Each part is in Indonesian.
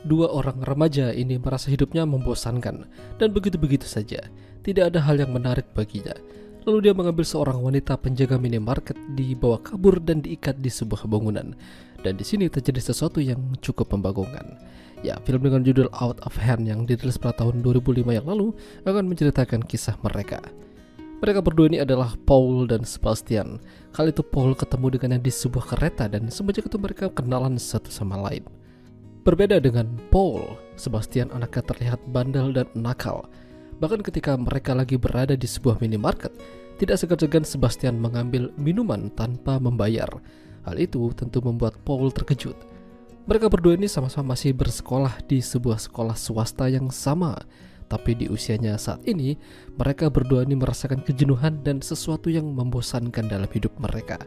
Dua orang remaja ini merasa hidupnya membosankan dan begitu-begitu saja. Tidak ada hal yang menarik baginya. Lalu dia mengambil seorang wanita penjaga minimarket, dibawa kabur dan diikat di sebuah bangunan. Dan di sini terjadi sesuatu yang cukup membagongkan. Ya, film dengan judul Out of Hand yang dirilis pada tahun 2005 yang lalu akan menceritakan kisah mereka. Mereka berdua ini adalah Paul dan Sebastian. Kali itu Paul ketemu dengannya di sebuah kereta dan semenjak itu mereka kenalan satu sama lain. Berbeda dengan Paul, Sebastian anaknya terlihat bandel dan nakal. Bahkan ketika mereka lagi berada di sebuah minimarket, tidak segan-segan Sebastian mengambil minuman tanpa membayar. Hal itu tentu membuat Paul terkejut. Mereka berdua ini sama-sama masih bersekolah di sebuah sekolah swasta yang sama. Tapi di usianya saat ini, mereka berdua ini merasakan kejenuhan dan sesuatu yang membosankan dalam hidup mereka.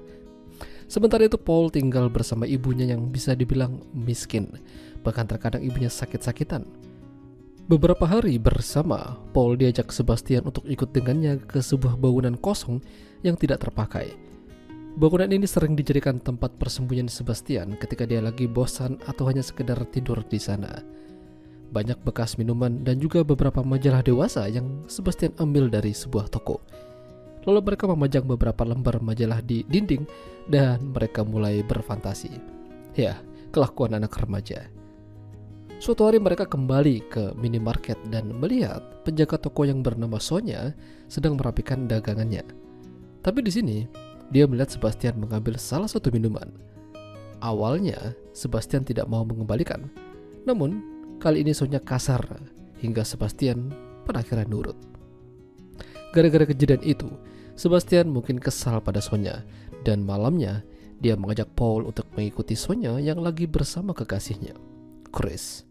Sementara itu Paul tinggal bersama ibunya yang bisa dibilang miskin. Bahkan terkadang ibunya sakit-sakitan. Beberapa hari bersama, Paul diajak Sebastian untuk ikut dengannya ke sebuah bangunan kosong yang tidak terpakai. Bangunan ini sering dijadikan tempat persembunyian Sebastian ketika dia lagi bosan atau hanya sekedar tidur di sana. Banyak bekas minuman dan juga beberapa majalah dewasa yang Sebastian ambil dari sebuah toko. Lalu mereka memajang beberapa lembar majalah di dinding dan mereka mulai berfantasi. Ya, kelakuan anak remaja. Suatu hari mereka kembali ke minimarket dan melihat penjaga toko yang bernama Sonya sedang merapikan dagangannya. Tapi di sini, dia melihat Sebastian mengambil salah satu minuman. Awalnya, Sebastian tidak mau mengembalikan. Namun, kali ini Sonya kasar hingga Sebastian pada akhirnya nurut. Gara-gara kejadian itu, Sebastian mungkin kesal pada Sonya dan malamnya dia mengajak Paul untuk mengikuti Sonya yang lagi bersama kekasihnya, Chris.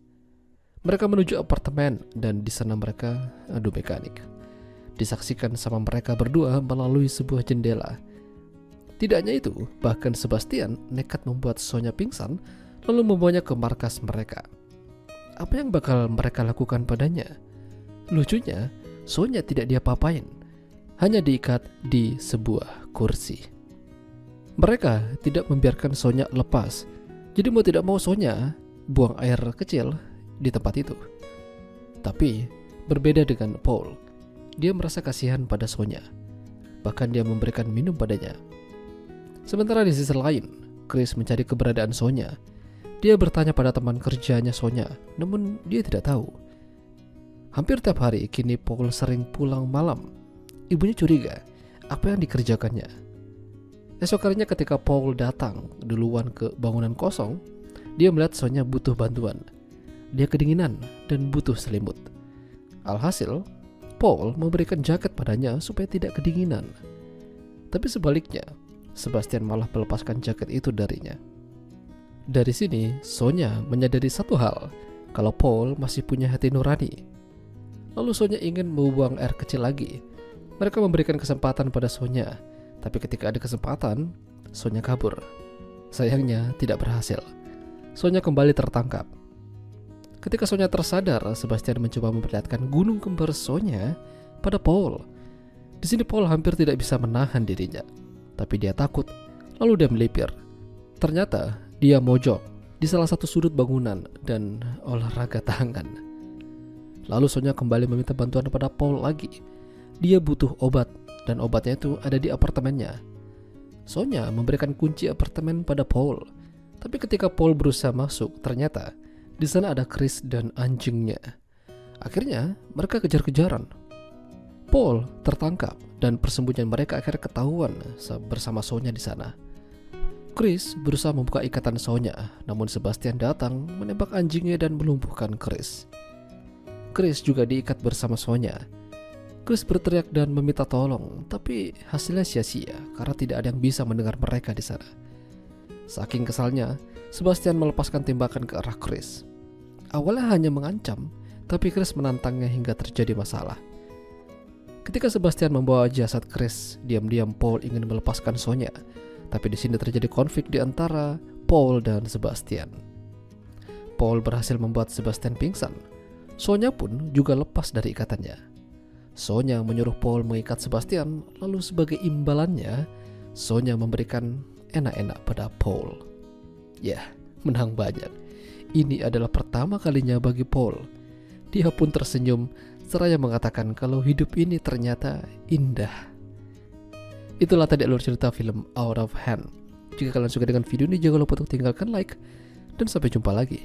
Mereka menuju apartemen dan di sana mereka adu mekanik. Disaksikan sama mereka berdua melalui sebuah jendela. Tidak hanya itu, bahkan Sebastian nekat membuat Sonya pingsan lalu membawanya ke markas mereka. Apa yang bakal mereka lakukan padanya? Lucunya, Sonya tidak diapa-apain. Hanya diikat di sebuah kursi. Mereka tidak membiarkan Sonya lepas. Jadi mau tidak mau Sonya buang air kecil di tempat itu. Tapi berbeda dengan Paul, dia merasa kasihan pada Sonya. Bahkan dia memberikan minum padanya. Sementara di sisi lain, Chris mencari keberadaan Sonya. Dia bertanya pada teman kerjanya Sonya, namun dia tidak tahu. Hampir tiap hari kini Paul sering pulang malam. Ibunya curiga apa yang dikerjakannya. Esok harinya ketika Paul datang duluan ke bangunan kosong, dia melihat Sonya butuh bantuan. Dia kedinginan dan butuh selimut. Alhasil, Paul memberikan jaket padanya supaya tidak kedinginan. Tapi sebaliknya, Sebastian malah melepaskan jaket itu darinya. Dari sini, Sonya menyadari satu hal, kalau Paul masih punya hati nurani. Lalu Sonya ingin membuang air kecil lagi. Mereka memberikan kesempatan pada Sonya, tapi ketika ada kesempatan, Sonya kabur. Sayangnya tidak berhasil. Sonya kembali tertangkap. Ketika Sonya tersadar, Sebastian mencoba memperlihatkan gunung kembar Sonya pada Paul. Di sini Paul hampir tidak bisa menahan dirinya, tapi dia takut. Lalu dia melipir. Ternyata dia mojok di salah satu sudut bangunan dan olahraga tangan. Lalu Sonya kembali meminta bantuan kepada Paul lagi. Dia butuh obat dan obatnya itu ada di apartemennya. Sonya memberikan kunci apartemen pada Paul. Tapi ketika Paul berusaha masuk, ternyata di sana ada Chris dan anjingnya. Akhirnya mereka kejar-kejaran. Paul tertangkap dan persembunyian mereka akhirnya ketahuan bersama Sonya di sana. Chris berusaha membuka ikatan Sonya, namun Sebastian datang menembak anjingnya dan melumpuhkan Chris. Chris juga diikat bersama Sonya. Chris berteriak dan meminta tolong, tapi hasilnya sia-sia karena tidak ada yang bisa mendengar mereka di sana. Saking kesalnya, Sebastian melepaskan tembakan ke arah Chris. Awalnya hanya mengancam, tapi Chris menantangnya hingga terjadi masalah. Ketika Sebastian membawa jasad Chris, diam-diam Paul ingin melepaskan Sonya, tapi di sini terjadi konflik di antara Paul dan Sebastian. Paul berhasil membuat Sebastian pingsan. Sonya pun juga lepas dari ikatannya. Sonya menyuruh Paul mengikat Sebastian, lalu sebagai imbalannya, Sonya memberikan enak-enak pada Paul. Ya, menang banyak. ini adalah pertama kalinya bagi Paul. Dia pun tersenyum seraya mengatakan kalau hidup ini ternyata indah. Itulah tadi alur cerita film Out of Hand. Jika kalian suka dengan video ini, jangan lupa untuk tinggalkan like, dan sampai jumpa lagi.